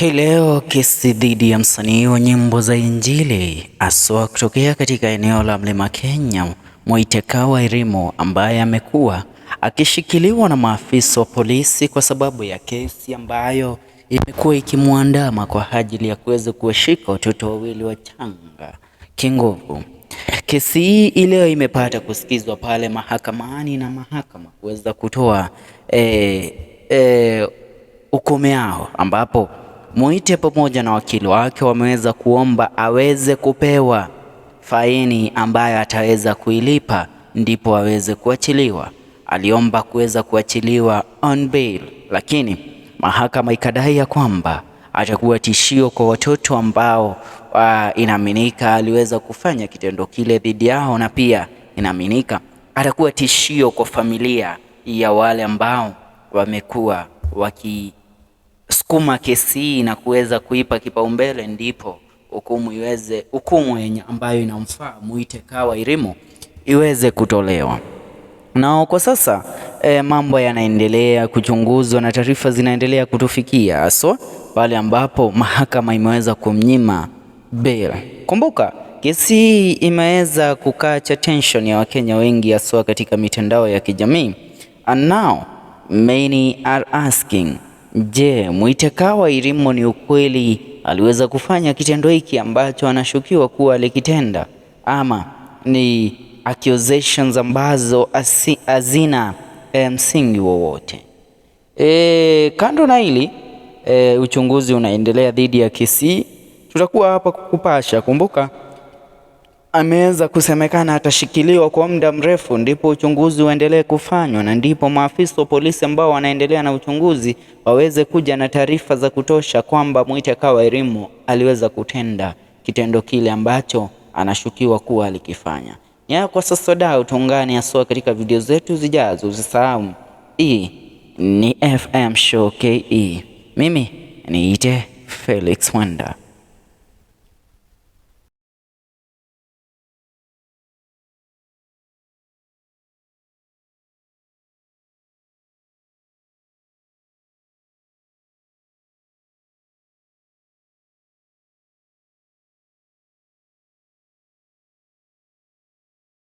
Hii leo kesi dhidi ya msanii wa nyimbo za Injili aswa kutokea katika eneo la Mlima Kenya, Muite Kawairimu, ambaye amekuwa akishikiliwa na maafisa wa polisi kwa sababu ya kesi ambayo imekuwa ikimwandama kwa ajili ya kuweza kuwashika watoto wawili wachanga kinguvu. Kesi hii leo imepata kusikizwa pale mahakamani na mahakama kuweza kutoa hukumu yao, ambapo Muite pamoja na wakili wake wameweza kuomba aweze kupewa faini ambayo ataweza kuilipa ndipo aweze kuachiliwa. Aliomba kuweza kuachiliwa on bail, lakini mahakama ikadai ya kwamba atakuwa tishio kwa watoto ambao inaaminika aliweza kufanya kitendo kile dhidi yao, na pia inaaminika atakuwa tishio kwa familia ya wale ambao wamekuwa wakisukuma kesi na kuweza kuipa kipaumbele, ndipo hukumu yenye ambayo inamfaa Muite Kawairimu iweze kutolewa. Na kwa sasa mambo yanaendelea kuchunguzwa na taarifa zinaendelea kutufikia, haswa pale ambapo mahakama imeweza kumnyima bail. Kumbuka kesi hii imeweza kukacha tension ya Wakenya wengi, haswa katika mitandao ya kijamii. And now many are asking, je, Muite Kawairimu ni ukweli aliweza kufanya kitendo hiki ambacho anashukiwa kuwa alikitenda, ama ni accusations ambazo hazina msingi wowote? Kando na hili uchunguzi unaendelea dhidi ya kesi. Tutakuwa hapa kukupasha. Kumbuka ameweza kusemekana atashikiliwa kwa muda mrefu ndipo uchunguzi uendelee kufanywa, na ndipo maafisa wa polisi ambao wanaendelea na uchunguzi waweze kuja na taarifa za kutosha kwamba Muite Kawairimu aliweza kutenda kitendo kile ambacho anashukiwa kuwa alikifanya. Kwa sasa dau, tuungane haswa katika video zetu zijazo. Usisahau, hii ni FM Show KE. Mimi niite Felix Wanda.